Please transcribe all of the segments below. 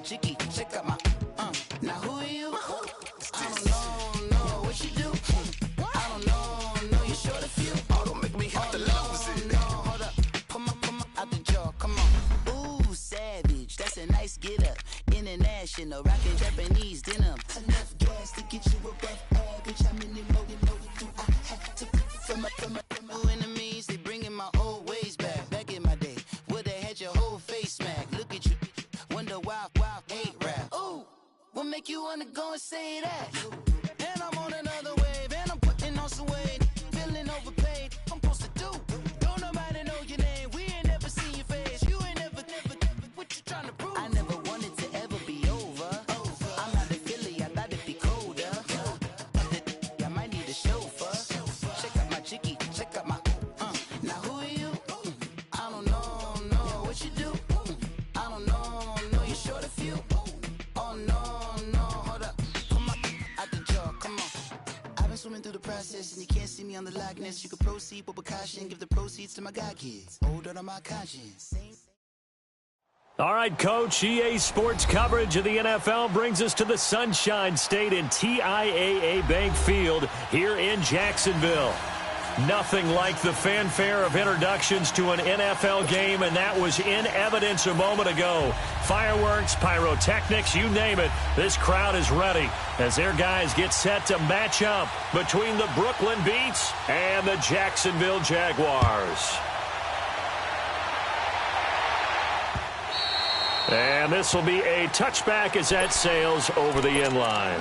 chicky, check out my, now who are you? I don't know what you do. I don't know you're short a few. Oh, don't make me have to lose it. No, hold up, come on, out the jaw, come on. Ooh, savage, that's a nice get up. International, rockin' Japanese denim. Enough gas to get you above average. How many more do I have to from my enemies? They bringing my old ways back in my day. Where they had your whole face smacked. Look at you, wonder why hate rap. Ooh, what make you wanna go and say that? And I'm on another wave, and I'm putting on some weight. Feeling overpaid, I'm supposed to do. Don't nobody know your name, we ain't never seen your face. You ain't never, what you trying to prove? I never wanted to ever be over. I'm not a Philly, I thought it'd be colder. I might need a chauffeur. Check out my chicky, check out my, now who are you? I don't know what you do. I don't know you're short a few. Oh no, hold up, come on, out the jaw, come on. I've been swimming through the process and you can't see me on the Loch Ness. You can proceed with caution, give the proceeds to my god kids. Older on my conscience. All right, Coach, EA Sports coverage of the NFL brings us to the Sunshine State in TIAA Bank Field here in Jacksonville. Nothing like the fanfare of introductions to an NFL game, and that was in evidence a moment ago. Fireworks, pyrotechnics, you name it. This crowd is ready as their guys get set to match up between the Brooklyn Beats and the Jacksonville Jaguars. And this will be a touchback as that sails over the end line.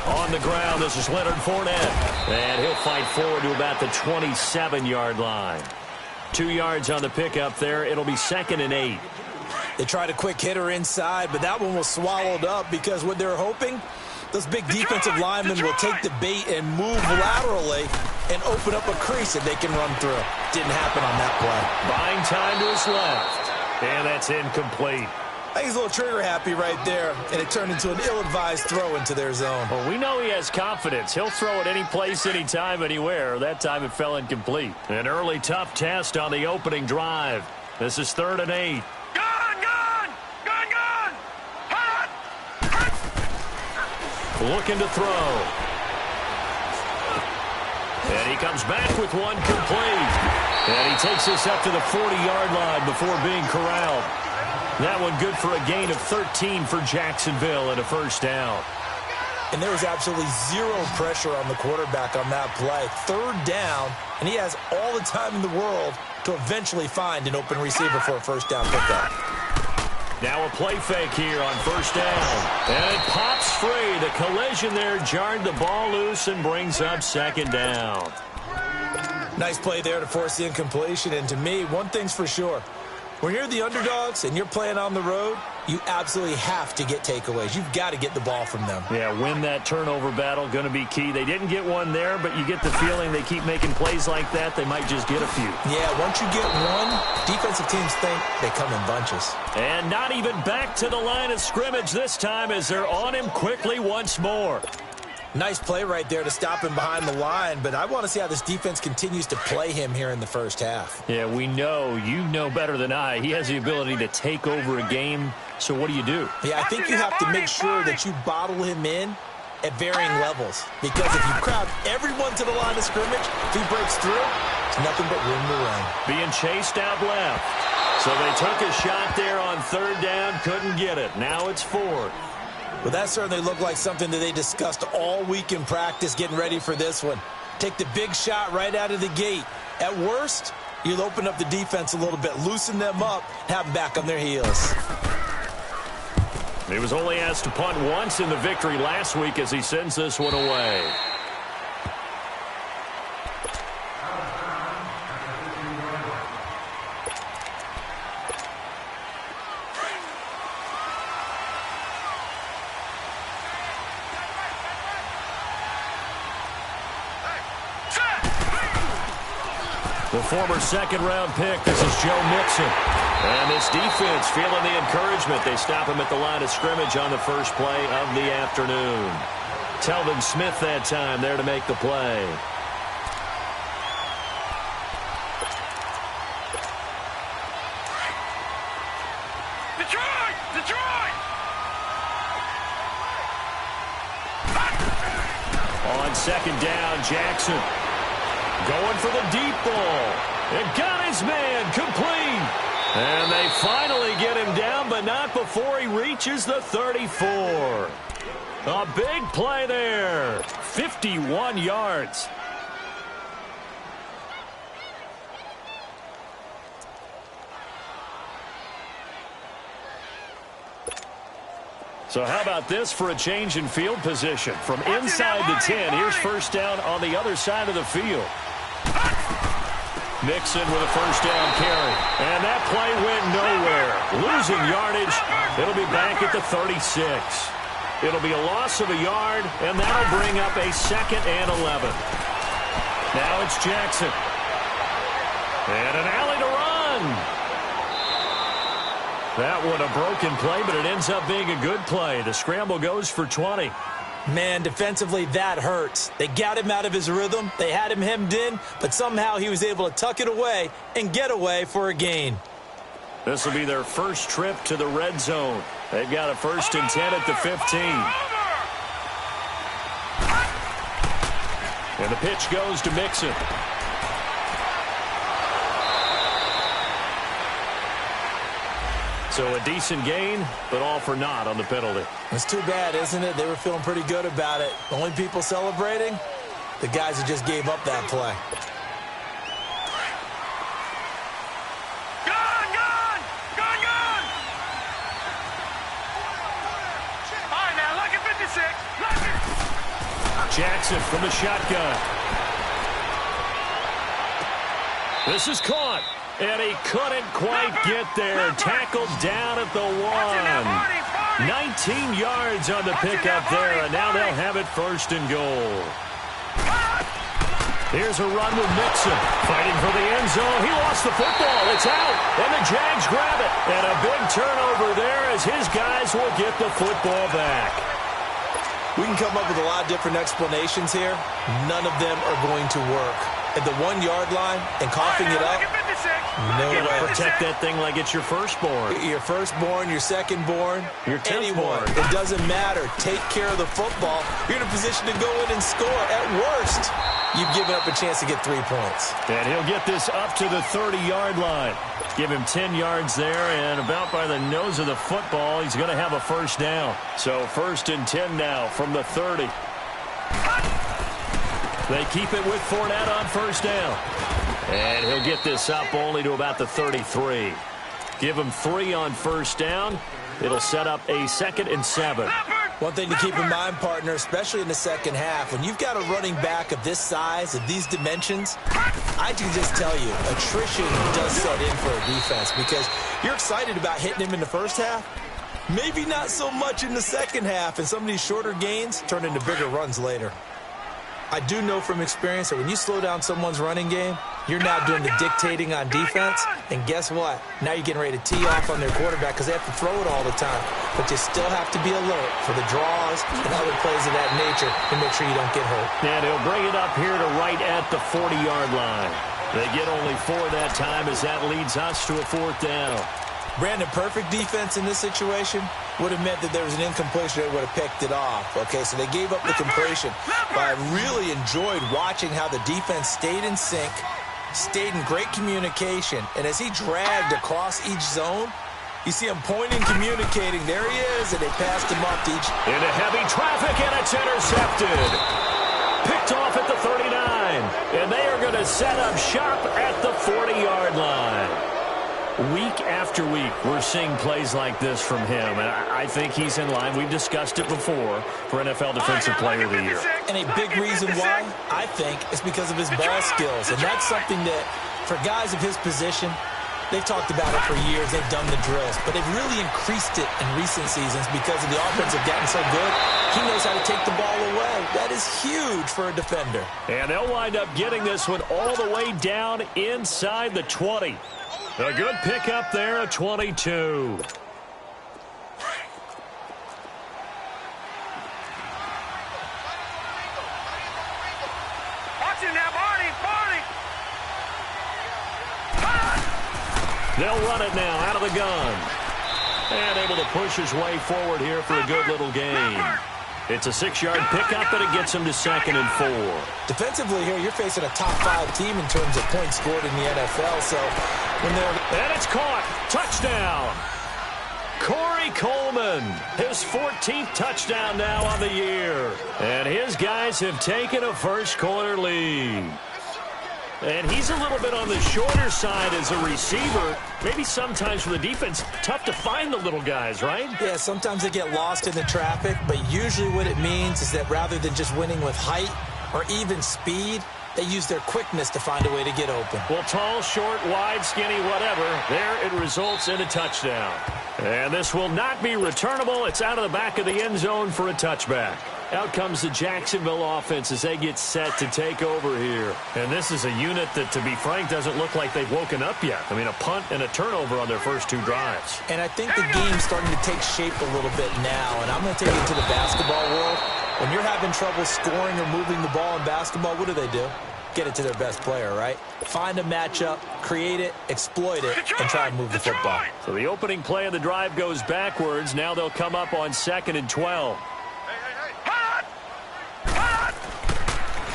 On the ground, this is Leonard Fournette. And he'll fight forward to about the 27-yard line. 2 yards on the pickup there. It'll be 2nd and 8. They tried a quick hitter inside, but that one was swallowed up because what they're hoping, those big defensive linemen will take the bait and move laterally and open up a crease that they can run through. Didn't happen on that play. Buying time to his left. And that's incomplete. I think he's a little trigger happy right there, and it turned into an ill-advised throw into their zone. Well, we know he has confidence. He'll throw it any place, anytime, anywhere. That time it fell incomplete. An early tough test on the opening drive. This is 3rd and 8. Looking to throw. And he comes back with one complete. And he takes this up to the 40-yard line before being corralled. That one good for a gain of 13 for Jacksonville and a first down. And there was absolutely zero pressure on the quarterback on that play. 3rd down, and he has all the time in the world to eventually find an open receiver for a first down pickup. Now a play fake here on first down. And it pops free. The collision there jarred the ball loose and brings up 2nd down. Nice play there to force the incompletion. And to me, one thing's for sure. When you're the underdogs and you're playing on the road, you absolutely have to get takeaways. You've got to get the ball from them. Yeah, win that turnover battle, going to be key. They didn't get one there, but you get the feeling they keep making plays like that, they might just get a few. Yeah, once you get one, defensive teams think they come in bunches. And not even back to the line of scrimmage this time as they're on him quickly once more. Nice play right there to stop him behind the line, but I want to see how this defense continues to play him here in the first half. Yeah, we know. You know better than I. He has the ability to take over a game, so what do you do? Yeah, I think you have to make sure that you bottle him in at varying levels, because if you crowd everyone to the line of scrimmage, if he breaks through, it's nothing but room to run. Being chased out left. So they took a shot there on 3rd down, couldn't get it. Now it's 4th. Well, that certainly looked like something that they discussed all week in practice getting ready for this one. Take the big shot right out of the gate. At worst, you'll open up the defense a little bit, loosen them up, have them back on their heels. He was only asked to punt once in the victory last week as he sends this one away. The former second-round pick, this is Joe Mixon. And this defense feeling the encouragement. They stop him at the line of scrimmage on the first play of the afternoon. Telvin Smith that time there to make the play. Detroit! Detroit! On second down, Jackson going for the deep ball. It got his man complete. And they finally get him down, but not before he reaches the 34. A big play there. 51 yards. So how about this for a change in field position? From inside the 10, here's first down on the other side of the field. Mixon with a first down carry. And that play went nowhere. Losing yardage. It'll be back at the 36. It'll be a loss of a yard, and that'll bring up a 2nd and 11. Now it's Jackson. And an alley to run. That one a broken play, but it ends up being a good play. The scramble goes for 20. Man, defensively, that hurts. They got him out of his rhythm. They had him hemmed in, but somehow he was able to tuck it away and get away for a gain. This will be their first trip to the red zone. They've got a 1st and 10 at the 15. And the pitch goes to Mixon. So a decent gain, but all for naught on the penalty. It's too bad, isn't it? They were feeling pretty good about it. The only people celebrating, the guys who just gave up that play. Gone! Gone! Gone! Gone! All right, now, look at 56. Look at... Jackson from the shotgun. This is caught. And he couldn't quite get there. Tackled down at the 1. 19 yards on the pickup there, and now they'll have it 1st and goal. Here's a run with Mixon. Fighting for the end zone. He lost the football. It's out. And the Jags grab it. And a big turnover there as his guys will get the football back. We can come up with a lot of different explanations here. None of them are going to work. At the 1-yard line and coughing it up, no way. Protect that thing like it's your firstborn. Your firstborn, your secondborn, your anyone. It doesn't matter. Take care of the football. You're in a position to go in and score. At worst, you've given up a chance to get 3 points. And he'll get this up to the 30-yard line. Give him 10 yards there, and about by the nose of the football, he's going to have a 1st down. So 1st and 10 now from the 30. They keep it with Fournette on 1st down. And he'll get this up only to about the 33. Give him 3 on 1st down. It'll set up a 2nd and 7. One thing to keep in mind, partner, especially in the second half, when you've got a running back of this size, of these dimensions, I can just tell you, attrition does set in for a defense because you're excited about hitting him in the first half. Maybe not so much in the second half, and some of these shorter gains turn into bigger runs later. I do know from experience that when you slow down someone's running game, you're now doing the dictating on defense, and guess what? Now you're getting ready to tee off on their quarterback because they have to throw it all the time. But you still have to be alert for the draws and other plays of that nature to make sure you don't get hurt. And he'll bring it up here to right at the 40-yard line. They get only 4 that time as that leads us to a 4th down. Brandon, perfect defense in this situation would have meant that there was an incompletion. They would have picked it off. Okay, so they gave up the completion. But I really enjoyed watching how the defense stayed in sync, stayed in great communication. And as he dragged across each zone, you see him pointing, communicating. There he is, and they passed him up to each. Into heavy traffic, and it's intercepted. Picked off at the 39. And they are going to set up shop at the 40-yard line. Week after week, we're seeing plays like this from him, and I think he's in line. We've discussed it before for NFL Defensive Player of the Year. And a big reason why, I think, is because of his ball skills, and that's something that, for guys of his position, They've talked about it for years. They've done the drills, but they've really increased it in recent seasons because of the offense have gotten so good. He knows how to take the ball away. That is huge for a defender. And they'll wind up getting this one all the way down inside the 20. A good pickup there, a 22. They'll run it now out of the gun. And able to push his way forward here for a good little gain. It's a 6-yard pickup, and it gets him to 2nd and 4. Defensively here, you're facing a top-5 team in terms of points scored in the NFL. So when they're... And it's caught. Touchdown. Corey Coleman, his 14th touchdown now on the year. And his guys have taken a first-quarter lead. And he's a little bit on the shorter side as a receiver. Maybe sometimes for the defense, tough to find the little guys, right? Yeah, sometimes they get lost in the traffic, but usually what it means is that rather than just winning with height or even speed, they use their quickness to find a way to get open. Well, tall, short, wide, skinny, whatever, there it results in a touchdown. And this will not be returnable. It's out of the back of the end zone for a touchback. Out comes the Jacksonville offense as they get set to take over here. And this is a unit that, to be frank, doesn't look like they've woken up yet. I mean, a punt and a turnover on their first 2 drives. And I think the game's starting to take shape a little bit now. And I'm going to take it to the basketball world. When you're having trouble scoring or moving the ball in basketball, what do? Get it to their best player, right? Find a matchup, create it, exploit it, and try and move the football. So the opening play of the drive goes backwards. Now they'll come up on 2nd and 12.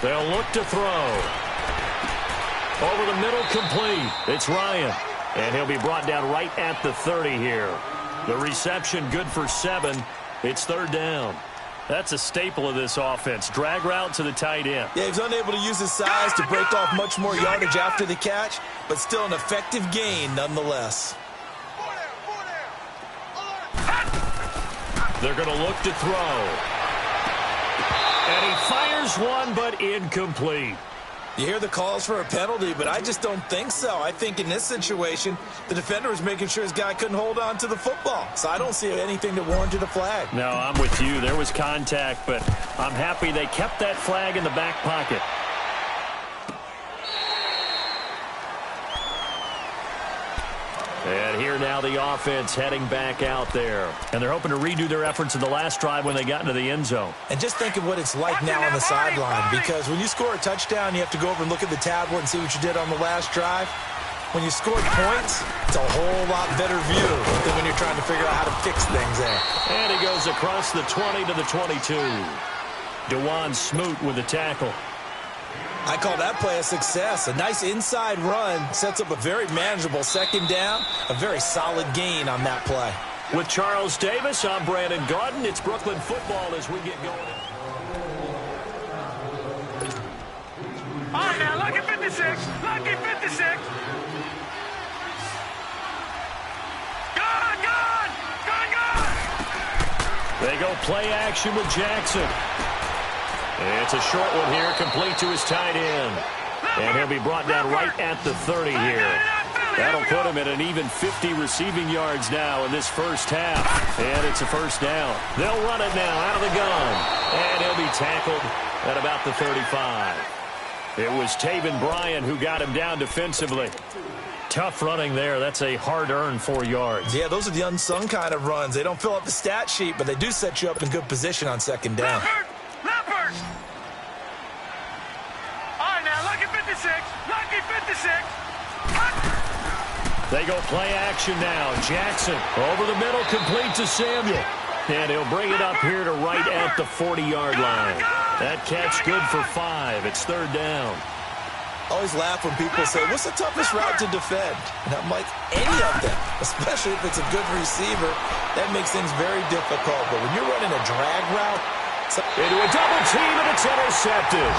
They'll look to throw. Over the middle, complete. It's Ryan. And he'll be brought down right at the 30 here. The reception good for 7. It's 3rd down. That's a staple of this offense. Drag route to the tight end. Yeah, he's unable to use his size to break off much more yardage after the catch, but still an effective gain nonetheless. They're going to look to throw. And he fires one, but incomplete. You hear the calls for a penalty, but I just don't think so. I think in this situation, the defender was making sure his guy couldn't hold on to the football. So I don't see anything that warranted a flag. No, I'm with you. There was contact, but I'm happy they kept that flag in the back pocket. And here now the offense heading back out there. And they're hoping to redo their efforts in the last drive when they got into the end zone. And just think of what it's like now on the sideline, because when you score a touchdown, you have to go over and look at the tablet and see what you did on the last drive. When you score points, it's a whole lot better view than when you're trying to figure out how to fix things there. And he goes across the 20 to the 22. DeJuan Smoot with the tackle. I call that play a success. A nice inside run sets up a very manageable 2nd down. A very solid gain on that play. With Charles Davis, I'm Brandon Gaudin. It's Brooklyn football as we get going. All right, now, lucky 56. Lucky 56. Gone. They go play action with Jackson. It's a short one here, complete to his tight end. And he'll be brought down right at the 30 here. That'll put him at an even 50 receiving yards now in this first half. And it's a 1st down. They'll run it now out of the gun. And he'll be tackled at about the 35. It was Taven Bryan who got him down defensively. Tough running there. That's a hard-earned 4 yards. Yeah, those are the unsung kind of runs. They don't fill up the stat sheet, but they do set you up in good position on 2nd down. Leopard. All right, now, lucky 56. Lucky 56. They go play action now. Jackson over the middle, complete to Samuel. And he'll bring it up here to right at the 40-yard line. That catch good for 5. It's 3rd down. I always laugh when people say, what's the toughest route to defend? And I'm like, any of them, especially if it's a good receiver. That makes things very difficult. But when you're running a drag route, into a double team, and it's intercepted.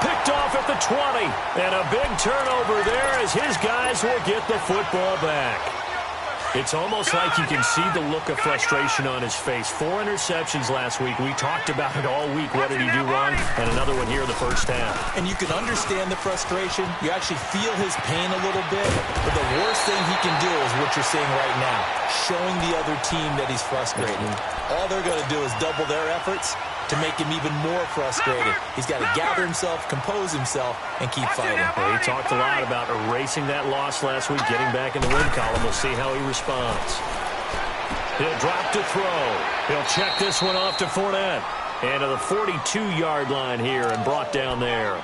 Picked off at the 20. And a big turnover there as his guys will get the football back. It's almost like you can see the look of frustration on his face. 4 interceptions last week. We talked about it all week. What did he do wrong? And another one here in the first half. And you can understand the frustration. You actually feel his pain a little bit. But the worst thing he can do is what you're seeing right now, showing the other team that he's frustrated. All they're going to do is double their efforts to make him even more frustrated. He's got to gather himself, compose himself, and keep fighting. Well, he talked a lot about erasing that loss last week, getting back in the win column. We'll see how he responds. He'll drop to throw. He'll check this one off to Fournette. And to the 42-yard line here and brought down there.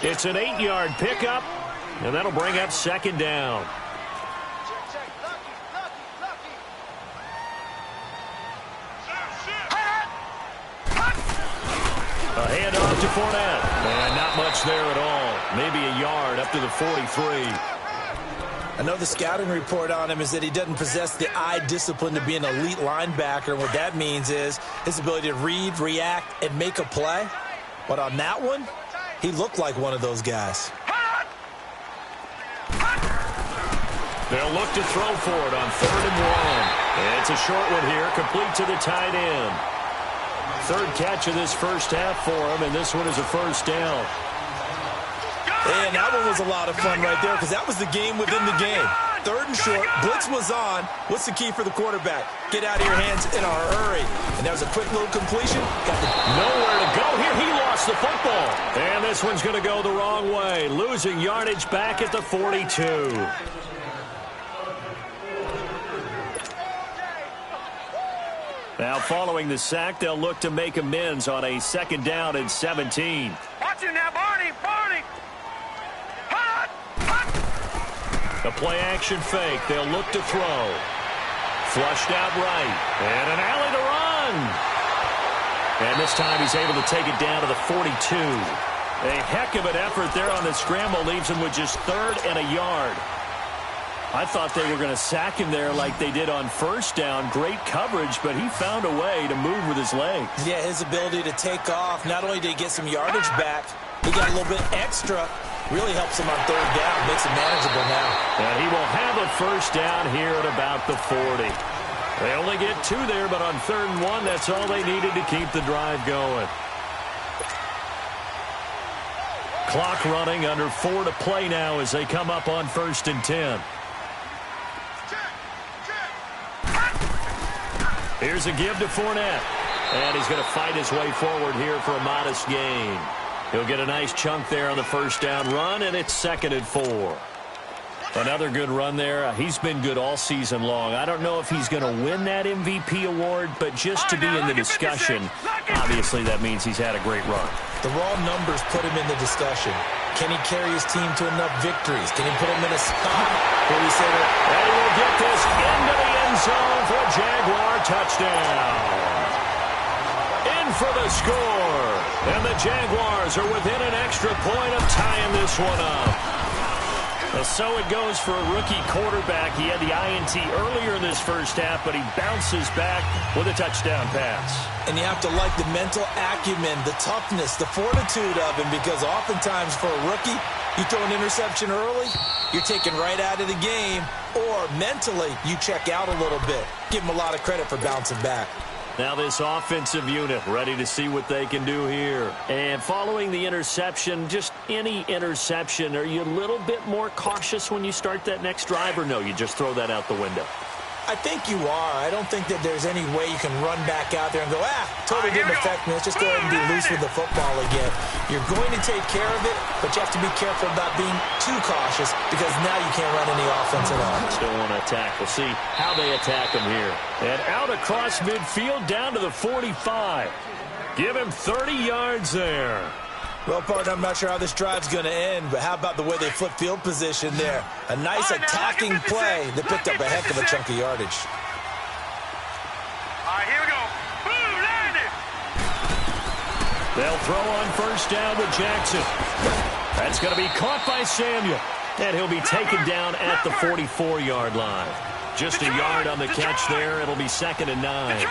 It's an 8-yard pickup, and that'll bring up second down. A handoff to Fournette. And not much there at all. Maybe a yard up to the 43. I know the scouting report on him is that he doesn't possess the eye discipline to be an elite linebacker. What that means is his ability to read, react, and make a play. But on that one, he looked like one of those guys. They'll look to throw for it on 3rd and 1. It's a short one here, complete to the tight end. 3rd catch of this first half for him, and this one is a first down. And that one was a lot of fun right there because that was the game within the game. 3rd and short, blitz was on. What's the key for the quarterback? Get out of your hands in a hurry. And that was a quick little completion. Nowhere to go here. He lost the football. And this one's going to go the wrong way. Losing yardage back at the 42. Now, following the sack, they'll look to make amends on a 2nd down and 17. Watch him now, Barney! Barney! A play-action fake. They'll look to throw. Flushed out right. And an alley to run. And this time he's able to take it down to the 42. A heck of an effort there on the scramble. Leaves him with just 3rd and a yard. I thought they were going to sack him there like they did on 1st down. Great coverage, but he found a way to move with his legs. Yeah, his ability to take off. Not only did he get some yardage back, he got a little bit extra. Really helps him on 3rd down. Makes it manageable now. And he will have a first down here at about the 40. They only get 2 there, but on 3rd and 1, that's all they needed to keep the drive going. Clock running, under 4 to play now as they come up on 1st and 10. Here's a give to Fournette. And he's going to fight his way forward here for a modest gain. He'll get a nice chunk there on the first down run, and it's 2nd and 4. Another good run there. He's been good all season long. I don't know if he's going to win that MVP award, but just to be in the discussion, obviously that means he's had a great run. The raw numbers put him in the discussion. Can he carry his team to enough victories? Can he put him in a spot where we say that? And he will get this into the end zone for a Jaguar touchdown. In for the score. And the Jaguars are within an extra point of tying this one up. And so it goes for a rookie quarterback. He had the INT earlier in this first half, but he bounces back with a touchdown pass. And you have to like the mental acumen, the toughness, the fortitude of him, because oftentimes for a rookie, you throw an interception early, you're taken right out of the game, or mentally you check out a little bit. Give him a lot of credit for bouncing back. Now this offensive unit ready to see what they can do here. And following the interception, just any interception, are you a little bit more cautious when you start that next drive, or no, you just throw that out the window? I think you are. I don't think that there's any way you can run back out there and go, totally didn't affect me. Let's just go ahead and be loose with the football again. You're going to take care of it, but you have to be careful about being too cautious because now you can't run any offense at all. Still want to attack. We'll see how they attack him here. And out across midfield down to the 45. Give him 30 yards there. Well, partner, I'm not sure how this drive's going to end, but how about the way they flip field position there? A nice attacking play that picked up a heck of a chunk of yardage. All right, here we go. Boom, landed. They'll throw on first down with Jackson. That's going to be caught by Samuel. And he'll be taken down at the 44-yard line. Just a yard on the catch there. It'll be 2nd and 9.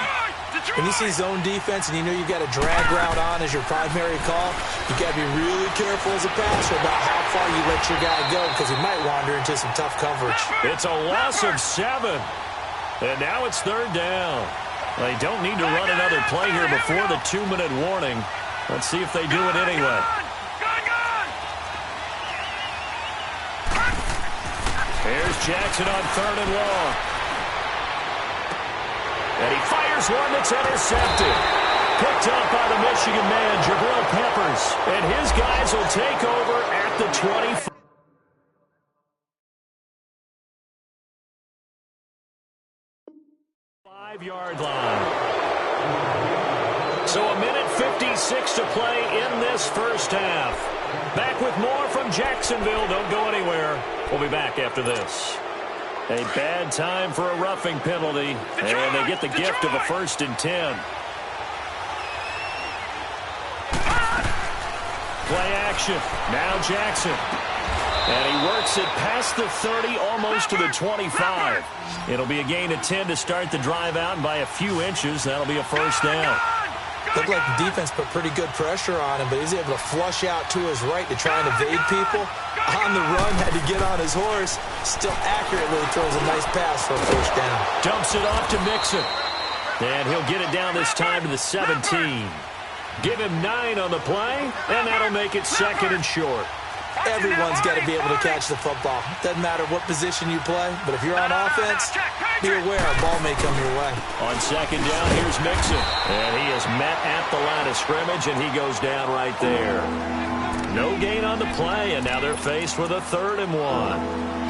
When you see zone defense and you know you've got a drag route on as your primary call, you got to be really careful as a passer about how far you let your guy go because he might wander into some tough coverage. It's a loss of 7. And now it's third down. They don't need to run another play here before the 2-minute warning. Let's see if they do it anyway. Here's Jackson on third and long. And he fires one that's intercepted. Picked up by the Michigan man, Jabril Peppers. And his guys will take over at the 25. 5-yard line. So a minute 56 to play in this first half. Back with more from Jacksonville. Don't go anywhere. We'll be back after this. A bad time for a roughing penalty. And they get the gift of a 1st and 10. Play action. Now Jackson. And he works it past the 30, almost to the 25. It'll be a gain of 10 to start the drive out, and by a few inches, that'll be a 1st down. Looked like the defense put pretty good pressure on him, but he's able to flush out to his right to try and evade people. On the run, had to get on his horse. Still accurately throws a nice pass for a 1st down. Dumps it off to Mixon. And he'll get it down this time to the 17. Give him 9 on the play, and that'll make it 2nd and short. Everyone's got to be able to catch the football. Doesn't matter what position you play, but if you're on offense, be aware a ball may come your way. On 2nd down, here's Mixon. And he is met at the line of scrimmage, and he goes down right there. No gain on the play, and now they're faced with a 3rd and 1.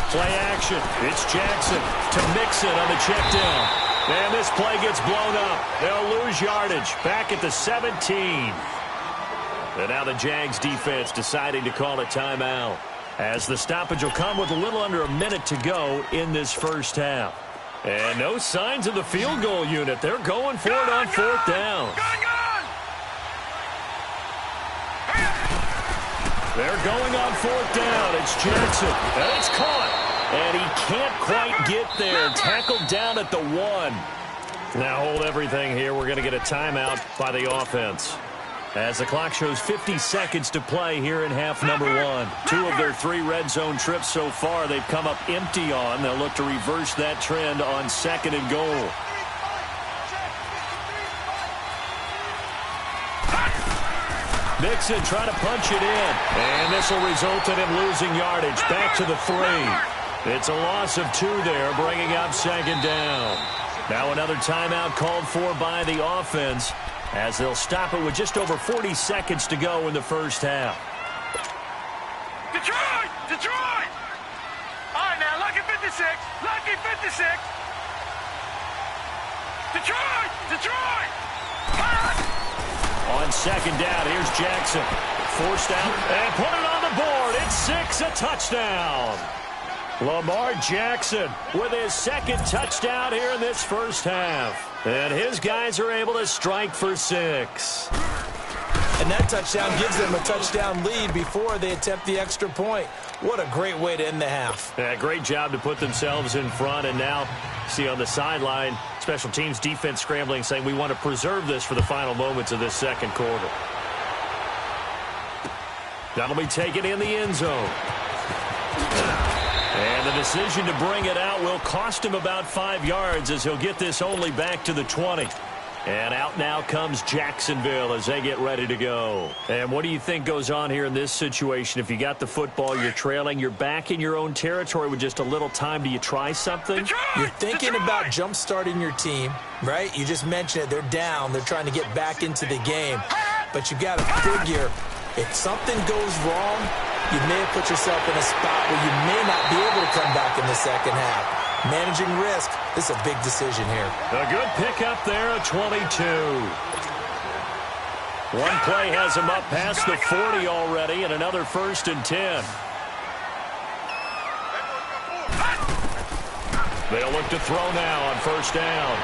Play action. It's Jackson to Mixon on the check down. And this play gets blown up. They'll lose yardage back at the 17. And now the Jags defense deciding to call a timeout, as the stoppage will come with a little under a minute to go in this first half. And no signs of the field goal unit. They're going for it on 4th down. They're going on 4th down. It's Jackson. And it's caught. And he can't quite get there. Tackled down at the 1. Now hold everything here. We're going to get a timeout by the offense, as the clock shows 50 seconds to play here in half number 1. 2 of their 3 red zone trips so far they've come up empty on. They'll look to reverse that trend on 2nd and goal. Mixon trying to punch it in. And this will result in him losing yardage back to the 3. It's a loss of 2 there, bringing up 2nd down. Now another timeout called for by the offense, as they'll stop it with just over 40 seconds to go in the first half. Detroit! Detroit! All right, now, lucky 56. Lucky 56. Detroit! Detroit! On 2nd down, here's Jackson. Forced out and put it on the board. It's 6, a touchdown. Lamar Jackson with his 2nd touchdown here in this first half. And his guys are able to strike for 6. And that touchdown gives them a touchdown lead before they attempt the extra point. What a great way to end the half. Yeah, great job to put themselves in front. And now, see on the sideline, special teams defense scrambling, saying we want to preserve this for the final moments of this 2nd quarter. That'll be taken in the end zone. And the decision to bring it out will cost him about 5 yards, as he'll get this only back to the 20. And out now comes Jacksonville as they get ready to go. And what do you think goes on here in this situation? If you got the football, you're trailing, you're back in your own territory with just a little time. Do you try something? You're thinking about jump-starting your team, right? You just mentioned it. They're down. They're trying to get back into the game. But you got to figure, if something goes wrong, you may have put yourself in a spot where you may not be able to come back in the 2nd half. Managing risk, this is a big decision here. A good pickup there, a 22. One play has him up past the 40 already, and another 1st and 10. They'll look to throw now on 1st down.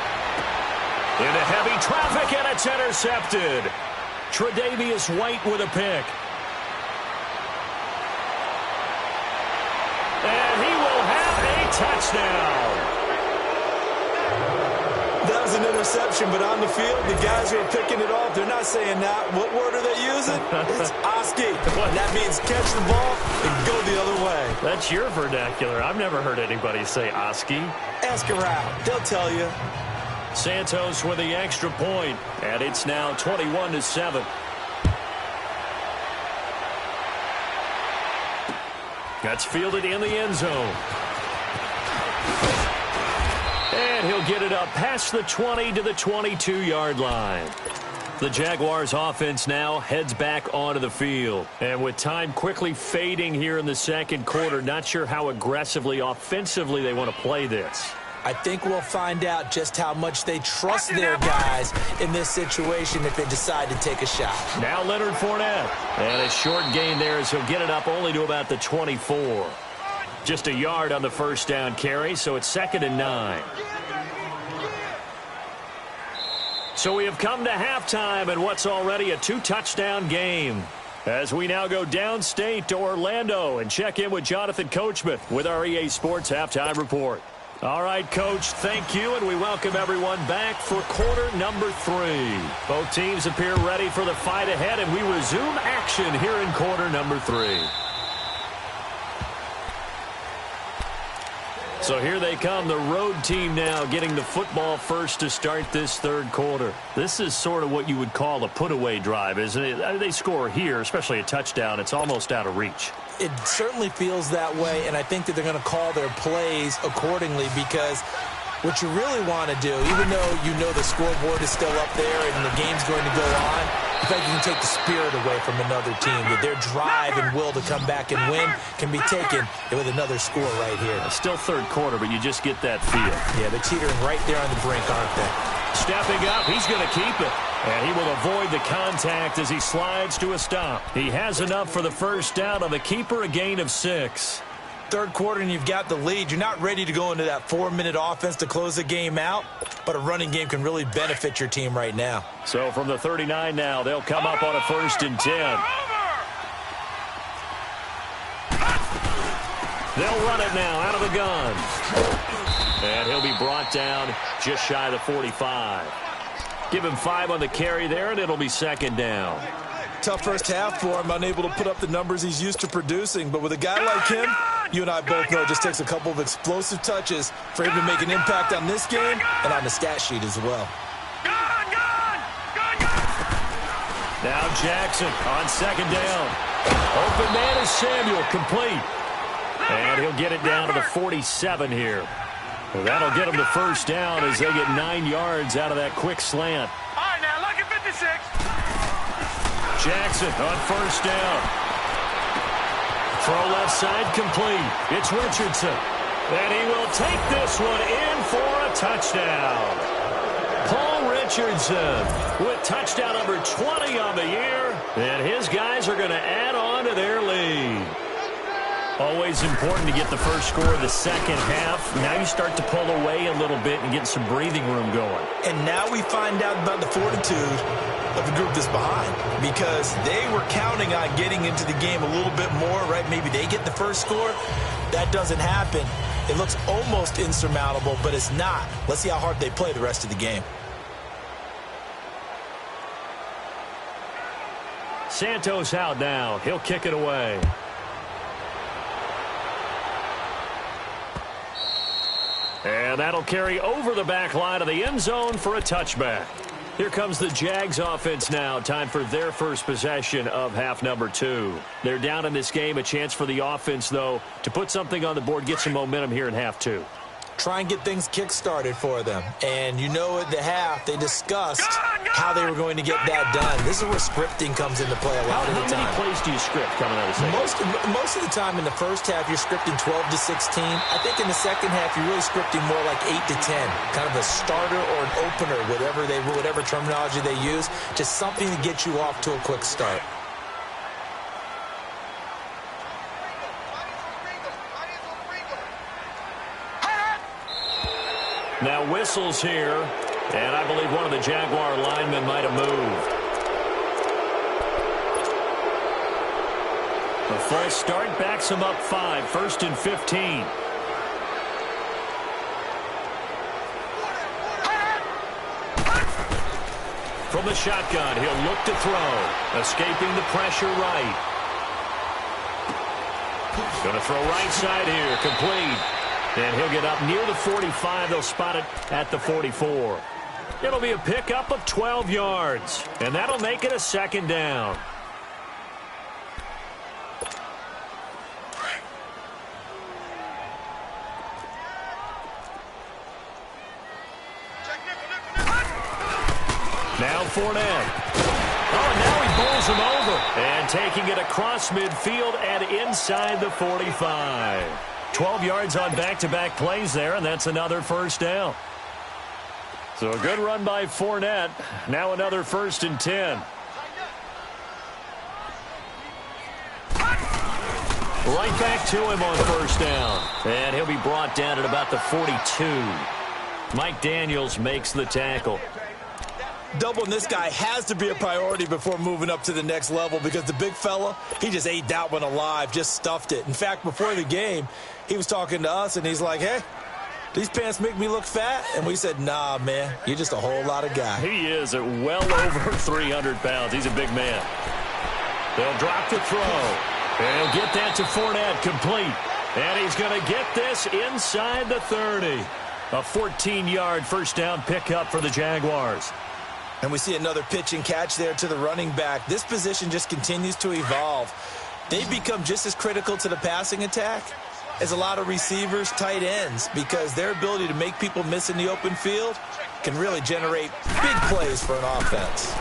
Into heavy traffic, and it's intercepted. Tre'Davious White with a pick. And he will have a touchdown. That was throws an interception, but on the field, the guys who are picking it off, they're not saying that. What word are they using? It's Oski. And that means catch the ball and go the other way. That's your vernacular. I've never heard anybody say Oski. Ask around. They'll tell you. Santos with the extra point, and it's now 21-7. That's fielded in the end zone. And he'll get it up past the 20 to the 22-yard line. The Jaguars offense now heads back onto the field. And with time quickly fading here in the second quarter, not sure how aggressively, offensively they want to play this. I think we'll find out just how much they trust their guys in this situation if they decide to take a shot. Now Leonard Fournette. And a short gain there as he'll get it up only to about the 24. Just a yard on the first down carry, so it's 2nd and 9. So we have come to halftime in what's already a 2-touchdown game. As we now go downstate to Orlando and check in with Jonathan Coachman with our EA Sports Halftime Report. All right, Coach, thank you, and we welcome everyone back for quarter number 3. Both teams appear ready for the fight ahead, and we resume action here in quarter number 3. So here they come, the road team now getting the football first to start this third quarter. This is sort of what you would call a put-away drive, isn't it? They score here, especially a touchdown. It's almost out of reach. It certainly feels that way, and I think that they're going to call their plays accordingly because what you really want to do, even though you know the scoreboard is still up there and the game's going to go on, I think you can take the spirit away from another team, that their drive and will to come back and win can be taken with another score right here. It's still third quarter, but you just get that feel. Yeah, they're teetering right there on the brink, aren't they? Stepping up, he's going to keep it. And he will avoid the contact as he slides to a stop. He has enough for the first down on the keeper, a gain of 6. Third quarter and you've got the lead. You're not ready to go into that 4-minute offense to close the game out, but a running game can really benefit your team right now. So from the 39 now, they'll come up on a 1st and 10. They'll run it now out of the gun. And he'll be brought down just shy of the 45. Give him 5 on the carry there, and it'll be 2nd down. Tough first half for him, unable to put up the numbers he's used to producing. But with a guy like him, you and I both know it just takes a couple of explosive touches for him to make an impact on this game and on the stat sheet as well. Now Jackson on 2nd down. Open man is Samuel, complete. And he'll get it down to the 47 here. Well, that'll get him the first down as they get 9 yards out of that quick slant. All right, now look at 56. Jackson on 1st down. Throw left side complete. It's Richardson. And he will take this one in for a touchdown. Paul Richardson with touchdown number 20 on the year. And his guys are going to add on to their lead. Always important to get the first score of the second half. Now you start to pull away a little bit and get some breathing room going. And now we find out about the fortitude of the group that's behind, because they were counting on getting into the game a little bit more, right? Maybe they get the first score. That doesn't happen. It looks almost insurmountable, but it's not. Let's see how hard they play the rest of the game. Santos out now. He'll kick it away. And that'll carry over the back line of the end zone for a touchback. Here comes the Jags offense now. Time for their first possession of half number 2. They're down in this game. A chance for the offense, though, to put something on the board, get some momentum here in half 2. Try and get things kick-started for them. And you know at the half, they discussed how they were going to get that done. This is where scripting comes into play a lot of the time. How many plays do you script coming out of the second? Most of the time in the first half, you're scripting 12 to 16. I think in the second half, you're really scripting more like 8 to 10. Kind of a starter or an opener, whatever terminology they use. Just something to get you off to a quick start. Now whistles here, and I believe one of the Jaguar linemen might have moved. The false start backs him up 5, 1st and 15. from the shotgun. He'll look to throw. Escaping the pressure right. Going to throw right side here. Complete. And he'll get up near the 45. They'll spot it at the 44. It'll be a pickup of 12 yards. And that'll make it a second down. Now Fournette. Oh, and now he bowls him over. And taking it across midfield and inside the 45. 12 yards on back-to-back plays there, and that's another first down. So a good run by Fournette. Now another 1st and 10. Right back to him on first down. And he'll be brought down at about the 42. Mike Daniels makes the tackle. Doubling this guy has to be a priority before moving up to the next level because the big fella, he just ate that one alive, just stuffed it. In fact, before the game, he was talking to us, and he's like, hey, these pants make me look fat? And we said, nah, man, you're just a whole lot of guy. He is at well over 300 pounds. He's a big man. They'll drop the throw. And he'll get that to Fournette, complete. And he's going to get this inside the 30. A 14-yard first down pickup for the Jaguars. And we see another pitch and catch there to the running back. This position just continues to evolve. They've become just as critical to the passing attack as a lot of receivers, tight ends, because their ability to make people miss in the open field can really generate big plays for an offense.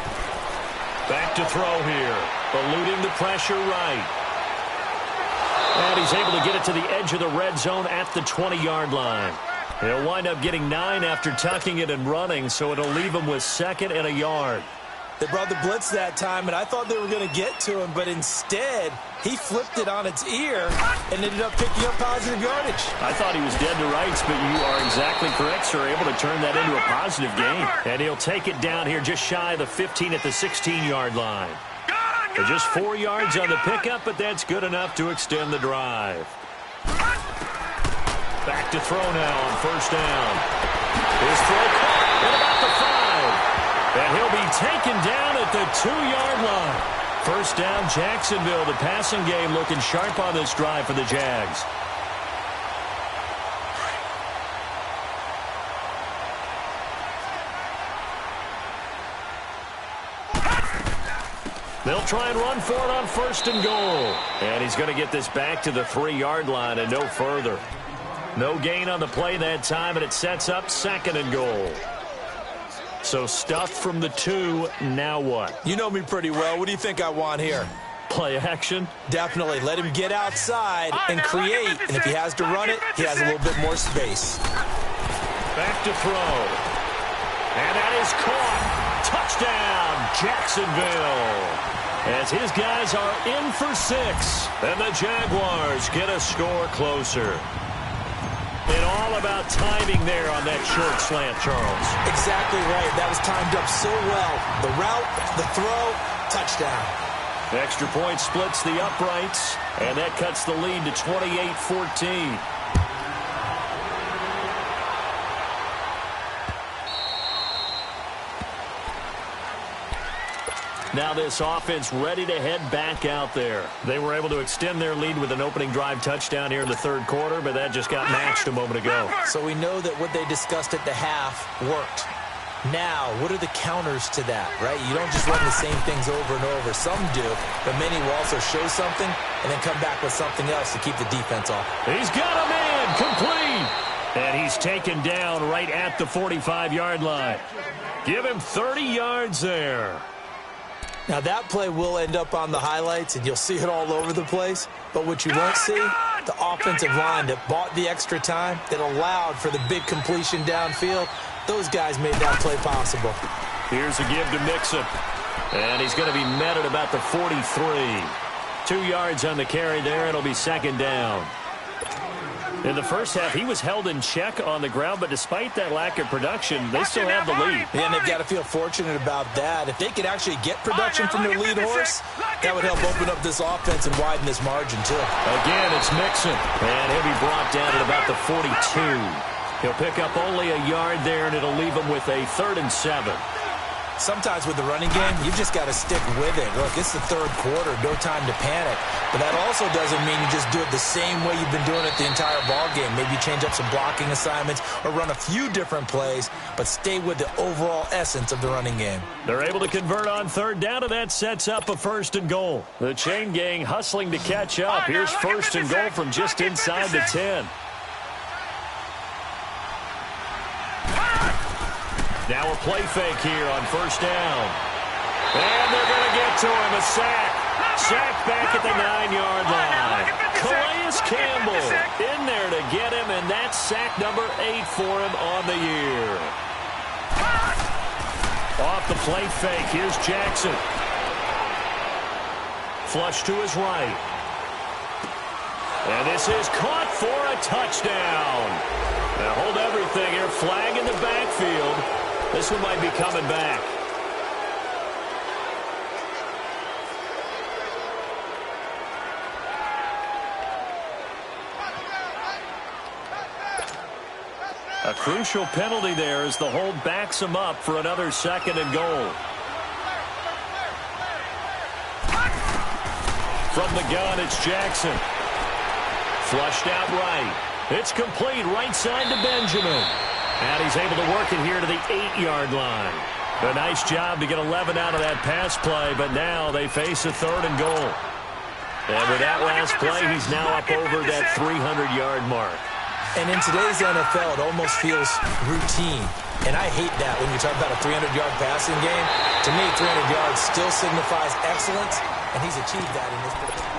Back to throw here. Eluding the pressure right. And he's able to get it to the edge of the red zone at the 20-yard line. He'll wind up getting 9 after tucking it and running, so it'll leave him with 2nd and a yard. They brought the blitz that time, and I thought they were going to get to him, but instead, he flipped it on its ear and ended up picking up positive yardage. I thought he was dead to rights, but you are exactly correct, sir. Able to turn that into a positive gain. And he'll take it down here just shy of the 15 at the 16-yard line. So just 4 yards on the pickup, but that's good enough to extend the drive. Back to throw now on first down. His throw caught at about the 5. And he'll be taken down at the 2-yard line. First down, Jacksonville. The passing game looking sharp on this drive for the Jags. They'll try and run for it on 1st and goal. And he's going to get this back to the 3-yard line and no further. No gain on the play that time, and it sets up 2nd and goal. So stuffed from the 2, now what? You know me pretty well. What do you think I want here? Play action? Definitely. Let him get outside and create, and if he has to run it, he has a little bit more space. Back to throw. And that is caught. Touchdown, Jacksonville. As his guys are in for 6, and the Jaguars get a score closer. And all about timing there on that short slant, Charles. Exactly right. That was timed up so well. The route, the throw, touchdown. Extra point splits the uprights, and that cuts the lead to 28-14. Now this offense ready to head back out there. They were able to extend their lead with an opening drive touchdown here in the 3rd quarter, but that just got matched a moment ago. So we know that what they discussed at the half worked. Now, what are the counters to that, right? You don't just run the same things over and over. Some do, but many will also show something and then come back with something else to keep the defense off. He's got a man, complete. And he's taken down right at the 45-yard line. Give him 30 yards there. Now, that play will end up on the highlights, and you'll see it all over the place. But what you won't see, the offensive line that bought the extra time, that allowed for the big completion downfield, those guys made that play possible. Here's a give to Mixon. And he's going to be met at about the 43. 2 yards on the carry there. It'll be 2nd down. In the first half, he was held in check on the ground, but despite that lack of production, they still have the lead. Yeah, and they've got to feel fortunate about that. If they could actually get production from their lead horse, that would help open up this offense and widen this margin, too. Again, it's Mixon, and he'll be brought down at about the 42. He'll pick up only a yard there, and it'll leave him with a 3rd and 7. Sometimes with the running game, you've just got to stick with it. Look, it's the third quarter, no time to panic. But that also doesn't mean you just do it the same way you've been doing it the entire ball game. Maybe change up some blocking assignments or run a few different plays, but stay with the overall essence of the running game. They're able to convert on third down, and that sets up a 1st and goal. The chain gang hustling to catch up. Here's 1st and goal from just inside the 10. Now a play fake here on 1st down. And they're going to get to him. A sack. Sack back at the 9-yard line. Calais Campbell in there to get him, and that's sack number 8 for him on the year. Off the play fake, here's Jackson. Flush to his right. And this is caught for a touchdown. Now hold everything here. Flag in the backfield. This one might be coming back. A crucial penalty there as the hold backs him up for another 2nd and goal. From the gun, it's Jackson. Flushed out right. It's complete right side to Benjamin. And he's able to work it here to the 8-yard line. A nice job to get 11 out of that pass play, but now they face a 3rd and goal. And with that last play, he's now up over that 300-yard mark. And in today's NFL, it almost feels routine. And I hate that when you talk about a 300-yard passing game. To me, 300 yards still signifies excellence, and he's achieved that in this particular.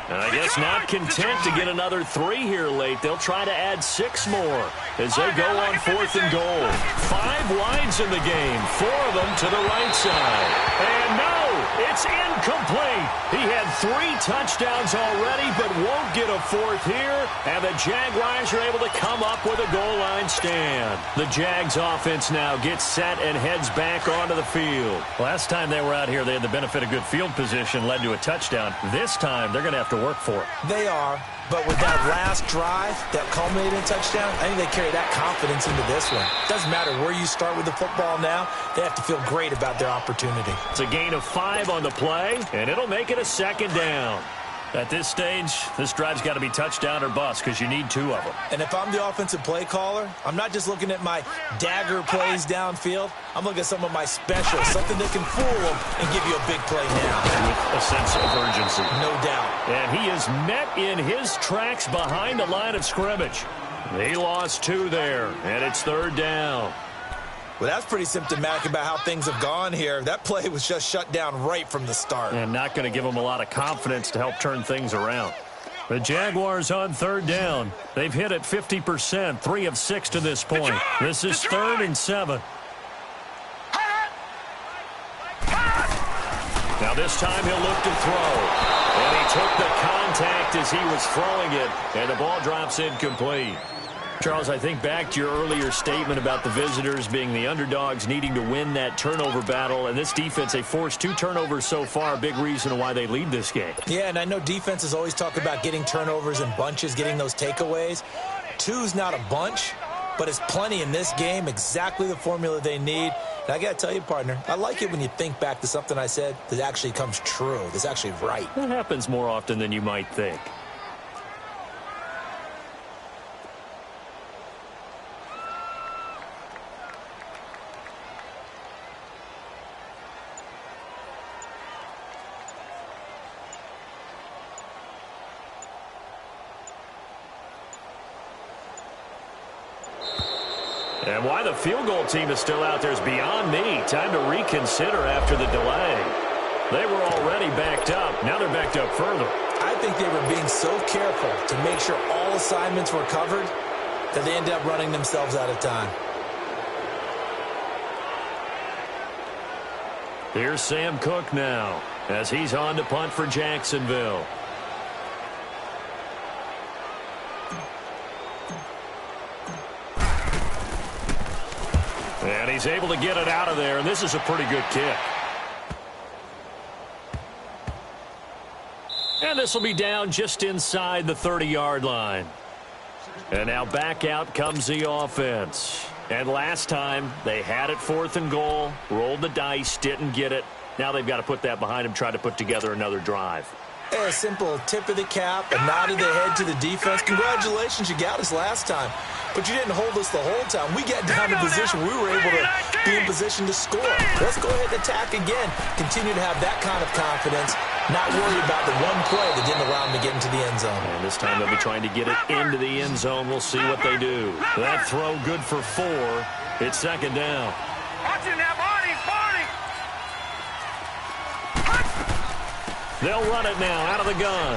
And I guess not content to get another 3 here late. They'll try to add 6 more as they go on 4th and goal. 5 wides in the game, 4 of them to the right side. And no, it's incomplete. He had 3 touchdowns already, but won't get a 4th here. And the Jaguars are able to come up with a goal line stand. The Jags offense now gets set and heads back onto the field. Last time they were out here, they had the benefit of good field position, led to a touchdown. This time, they're going to have to work for it. They are, but with that last drive that culminated in a touchdown, I think they carry that confidence into this one. Doesn't matter where you start with the football now, they have to feel great about their opportunity. It's a gain of 5 on the play, and it'll make it a 2nd down. At this stage, this drive's got to be touchdown or bust because you need 2 of them. And if I'm the offensive play caller, I'm not just looking at my dagger plays downfield. I'm looking at some of my specials, something that can fool them and give you a big play now. With a sense of urgency. No doubt. And he is met in his tracks behind the line of scrimmage. He lost 2 there, and it's 3rd down. Well, that's pretty symptomatic about how things have gone here. That play was just shut down right from the start. And not going to give them a lot of confidence to help turn things around. The Jaguars on 3rd down. They've hit it 50%, 3 of 6 to this point. This is 3rd and 7. Now this time he'll look to throw. And he took the contact as he was throwing it. And the ball drops incomplete. Charles, I think back to your earlier statement about the visitors being the underdogs needing to win that turnover battle. And this defense, they forced 2 turnovers so far, a big reason why they lead this game. Yeah, and I know defenses always talk about getting turnovers in bunches, getting those takeaways. 2's not a bunch, but it's plenty in this game, exactly the formula they need. And I got to tell you, partner, I like it when you think back to something I said that actually comes true, that's actually right. That happens more often than you might think. And why the field goal team is still out there is beyond me. Time to reconsider after the delay. They were already backed up. Now they're backed up further. I think they were being so careful to make sure all assignments were covered that they ended up running themselves out of time. Here's Sam Cook now as he's on to punt for Jacksonville. And he's able to get it out of there, and this is a pretty good kick. And this will be down just inside the 30-yard line. And now back out comes the offense. And last time, they had it 4th and goal, rolled the dice, didn't get it. Now they've got to put that behind them, try to put together another drive. A simple tip of the cap, a nod of the head to the defense. Congratulations, you got us last time. But you didn't hold us the whole time. We got down to position. We were able to be in position to score. Let's go ahead and attack again. Continue to have that kind of confidence. Not worried about the one play that didn't allow them to get into the end zone. And this time they'll be trying to get it into the end zone. We'll see what they do. That throw good for 4. It's 2nd down. Watching that body. They'll run it now out of the gun.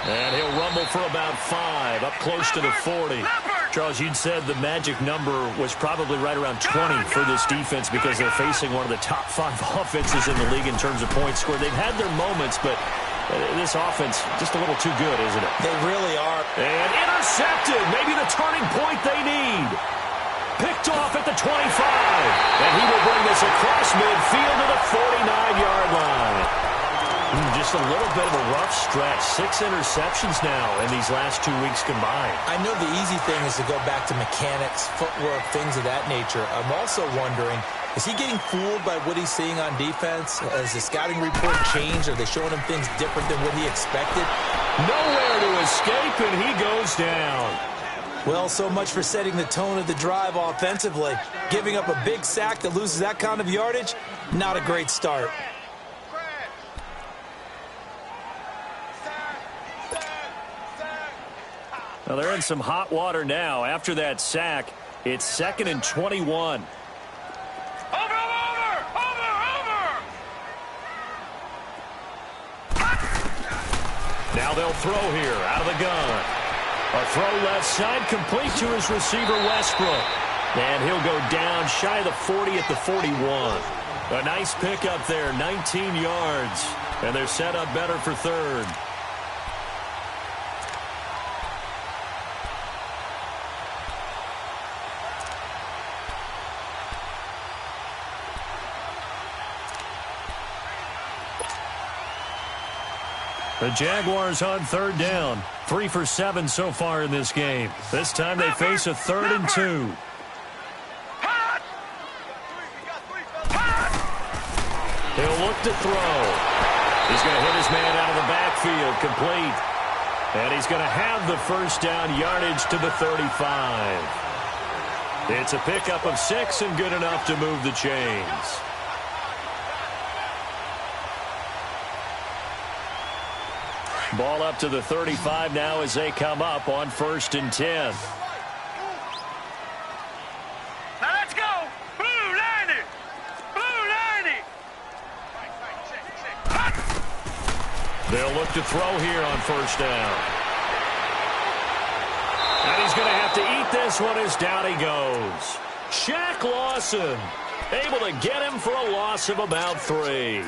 And he'll rumble for about 5, up close to the 40. Charles, you'd said the magic number was probably right around 20 for this defense because they're facing one of the top 5 offenses in the league in terms of points scored. They've had their moments, but this offense just a little too good, isn't it? They really are. And intercepted. Maybe the turning point they need. Picked off at the 25. And he will bring this across midfield to the 49-yard line. Just a little bit of a rough stretch. 6 interceptions now in these last 2 weeks combined. I know the easy thing is to go back to mechanics, footwork, things of that nature. I'm also wondering, is he getting fooled by what he's seeing on defense? Has the scouting report changed? Are they showing him things different than what he expected? Nowhere to escape, and he goes down. Well, so much for setting the tone of the drive offensively. Giving up a big sack that loses that kind of yardage, not a great start. Well, they're in some hot water now. After that sack, it's 2nd and 21. Over! Now they'll throw here out of the gun. A throw left side complete to his receiver, Westbrook. And he'll go down shy of the 40 at the 41. A nice pickup there, 19 yards. And they're set up better for 3rd. The Jaguars on 3rd down. 3 for 7 so far in this game. This time they face a 3rd and 2. He'll look to throw. He's going to hit his man out of the backfield, complete. And he's going to have the first down, yardage to the 35. It's a pickup of 6 and good enough to move the chains. Ball up to the 35 now as they come up on 1st and 10. Now let's go! Blue 90! Blue 90! They'll look to throw here on 1st down. And he's going to have to eat this one as down he goes. Shaq Lawson able to get him for a loss of about 3.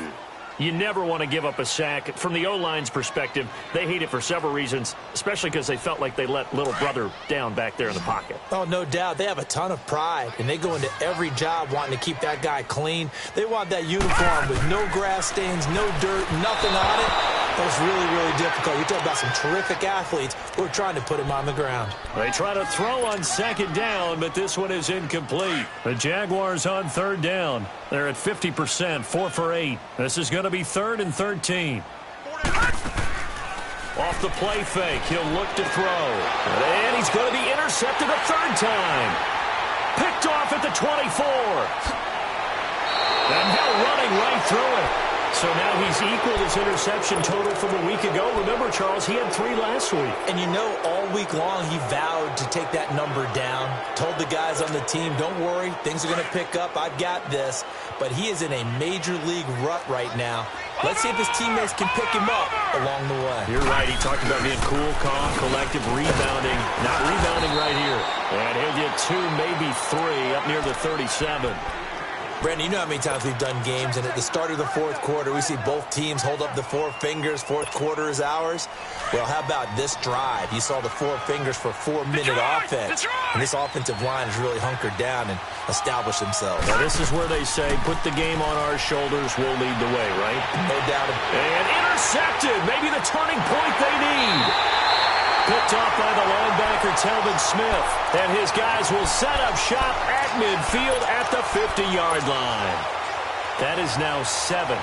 You never want to give up a sack. From the O-line's perspective, they hate it for several reasons, especially because they felt like they let little brother down back there in the pocket. Oh, no doubt. They have a ton of pride, and they go into every job wanting to keep that guy clean. They want that uniform with no grass stains, no dirt, nothing on it. That's really, really difficult. You're talking about some terrific athletes who are trying to put him on the ground. They try to throw on 2nd down, but this one is incomplete. The Jaguars on 3rd down. They're at 50%, 4 for 8. This is going to be 3rd and 13. Off the play fake, he'll look to throw. And he's going to be intercepted a 3rd time. Picked off at the 24. And now running right through it. So now he's equaled his interception total from a week ago. Remember, Charles, he had 3 last week. And you know, all week long he vowed to take that number down. Told the guys on the team, don't worry, things are going to pick up. I've got this. But he is in a major league rut right now. Let's see if his teammates can pick him up along the way. You're right. He talked about being cool, calm, collective, rebounding. Not rebounding right here. And he'll get 2, maybe 3 up near the 37. Brandon, you know how many times we've done games, and at the start of the 4th quarter, we see both teams hold up the 4 fingers. 4th quarter is ours. Well, how about this drive? You saw the 4 fingers for 4-minute offense. And this offensive line has really hunkered down and established themselves. Now, this is where they say, put the game on our shoulders, we'll lead the way, right? No doubt. And intercepted. Maybe the turning point they need. Picked off by the linebacker, Telvin Smith. And his guys will set up shop at midfield at the 50-yard line. That is now seven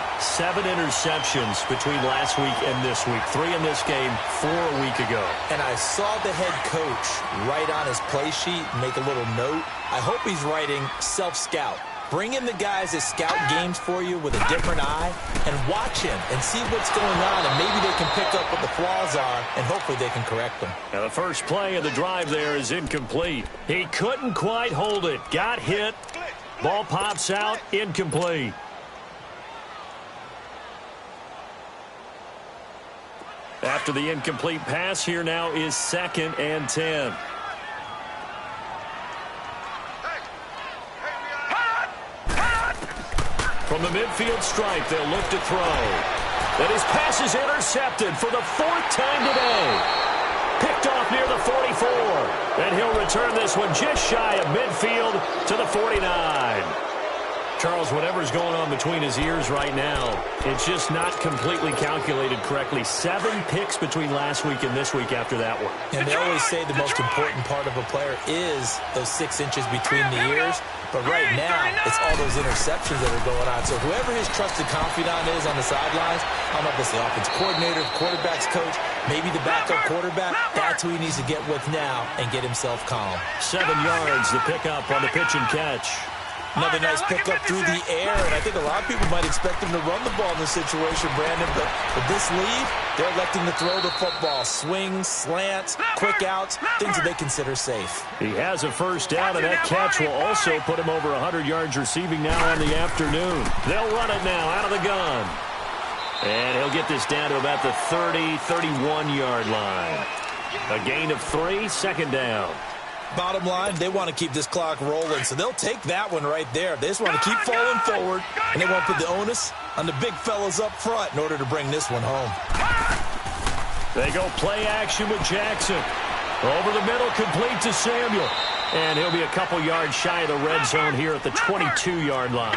interceptions between last week and this week. 3 in this game, 4 a week ago. And I saw the head coach write on his play sheet, make a little note. I hope he's writing self-scout. Bring in the guys that scout games for you with a different eye and watch him and see what's going on, and maybe they can pick up what the flaws are, and hopefully they can correct them. Now the first play of the drive there is incomplete. He couldn't quite hold it. Got hit. Ball pops out, incomplete. After the incomplete pass, here now is 2nd and 10. From the midfield stripe, they'll look to throw. And his pass is intercepted for the 4th time today. Picked off near the 44. And he'll return this one just shy of midfield to the 49. Charles, whatever's going on between his ears right now, it's just not completely calculated correctly. 7 picks between last week and this week after that one. And they always say the most important part of a player is those 6 inches between the ears. But right now, it's all those interceptions that are going on. So whoever his trusted confidant is on the sidelines, I don't know if it's the offense coordinator, the quarterback's coach, maybe the backup quarterback, that's who he needs to get with now and get himself calm. 7 yards, the pickup on the pitch and catch. Another nice pickup through the air, and I think a lot of people might expect him to run the ball in this situation, Brandon, but with this lead, they're electing to throw the football. Swings, slants, quick outs, things that they consider safe. He has a first down, and that catch will also put him over 100 yards receiving now on the afternoon. They'll run it now out of the gun. And he'll get this down to about the 30, 31-yard line. A gain of 3, 2nd down. Bottom line, they want to keep this clock rolling, so they'll take that one right there. They just want to keep falling forward, and they want to put the onus on the big fellas up front in order to bring this one home. They go play action with Jackson. Over the middle, complete to Samuel. And he'll be a couple yards shy of the red zone here at the 22-yard line.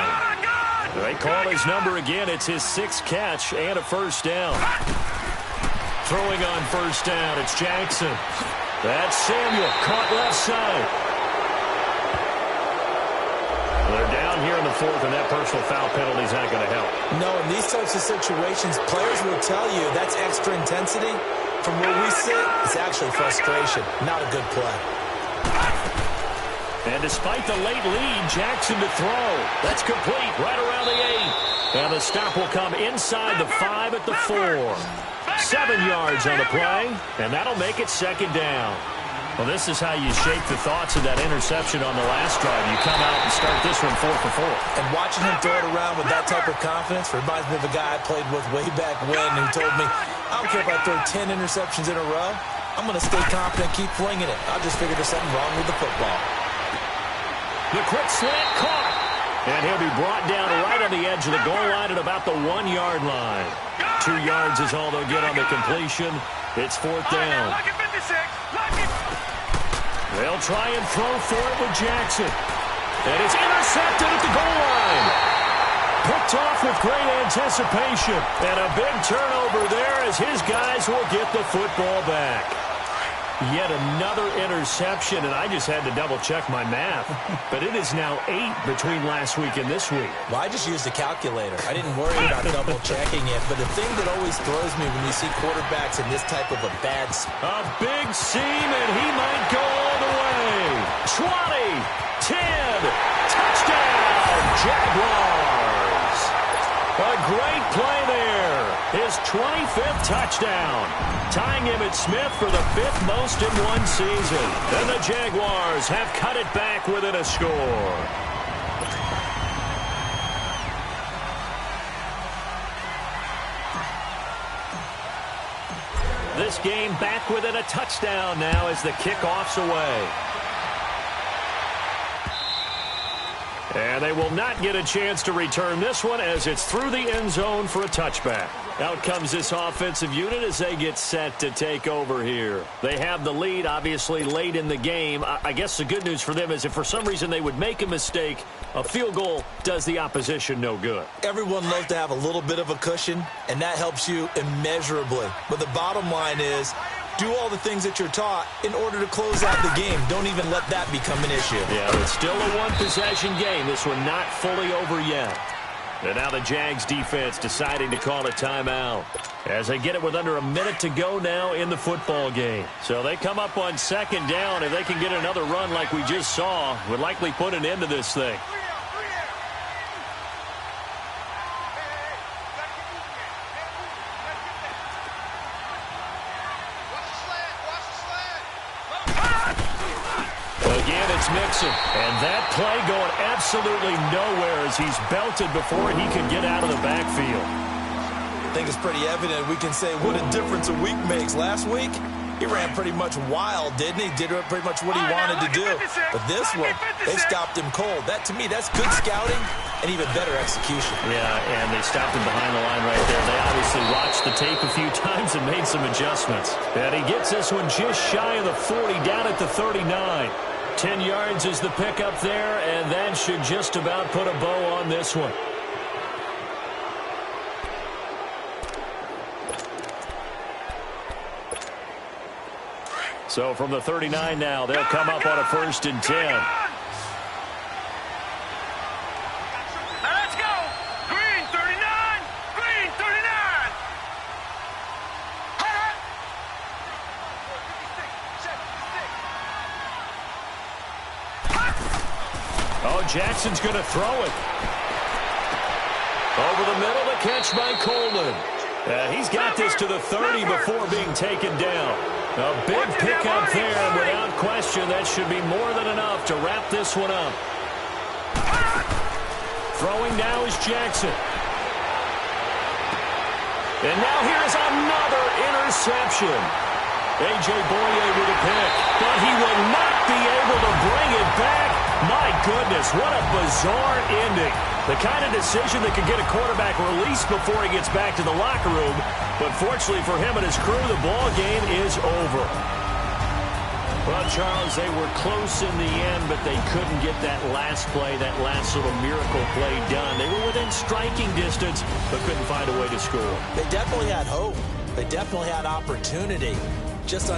They call his number again. It's his 6th catch and a first down. Throwing on first down, it's Jackson. That's Samuel, caught left side. They're down here in the 4th, and that personal foul penalty is not going to help. No, in these types of situations, players will tell you that's extra intensity. From where we sit, it's actually frustration, not a good play. And despite the late lead, Jackson to throw. That's complete, right around the 8. And the stop will come inside the 5 at the 4. 7 yards on the play, and that'll make it 2nd down. Well, this is how you shape the thoughts of that interception on the last drive. You come out and start this one 4 for 4. And watching him throw it around with that type of confidence reminds me of a guy I played with way back when who told me, I don't care if I throw 10 interceptions in a row, I'm going to stay confident, keep flinging it. I just figured there's something wrong with the football. The quick slant caught. And he'll be brought down right on the edge of the goal line at about the 1-yard line. 2 yards is all they'll get on the completion. It's 4th down. They'll try and throw for it with Jackson. And it's intercepted at the goal line. Picked off with great anticipation. And a big turnover there as his guys will get the football back. Yet another interception, and I just had to double-check my math. But it is now 8 between last week and this week. Well, I just used a calculator. I didn't worry about double-checking it. But the thing that always throws me when you see quarterbacks in this type of a bad spot. A big seam, and he might go all the way. 20, 10, touchdown, Jaguars. A great play there. His 25th touchdown. Tying Emmitt Smith for the 5th most in one season. And the Jaguars have cut it back within a score. This game back within a touchdown now as the kickoff's away. And they will not get a chance to return this one as it's through the end zone for a touchback. Out comes this offensive unit as they get set to take over here. They have the lead, obviously, late in the game. I guess the good news for them is if for some reason they would make a mistake, A field goal does the opposition no good. Everyone loves to have a little bit of a cushion, and that helps you immeasurably. But the bottom line is, do all the things that you're taught in order to close out the game. Don't even let that become an issue. Yeah, it's still a one-possession game. This one not fully over yet. And now the Jags defense deciding to call a timeout as they get it with under a minute to go now in the football game. So they come up on second down. If they can get another run like we just saw, would likely put an end to this thing. Again, it's Mixon. And that play going absolutely nowhere as he's belted before he can get out of the backfield. I think it's pretty evident. We can say what a difference a week makes. Last week, he ran pretty much wild, didn't he? Did pretty much what he wanted to do. But this one, they stopped him cold. That, to me, that's good scouting and even better execution. Yeah, and they stopped him behind the line right there. They obviously watched the tape a few times and made some adjustments. And he gets this one just shy of the 40, down at the 39. 10 yards is the pickup there, and that should just about put a bow on this one. So from the 39 now, they'll come up on a 1st and 10. Now let's go. Green 39. Green 39. Oh, Jackson's going to throw it. Over the middle, the catch by Coleman. He's got this to the 30 before being taken down. A big pickup there, and without question, that should be more than enough to wrap this one up. Throwing now is Jackson. And now here's another interception. A.J. Boye with a pick, but he will not be able to bring it back. My goodness, what a bizarre ending. The kind of decision that could get a quarterback released before he gets back to the locker room. But fortunately for him and his crew, the ball game is over. Well, Charles, they were close in the end, but they couldn't get that last play, that last little miracle play done. They were within striking distance, but couldn't find a way to score. They definitely had hope. They definitely had opportunity. Just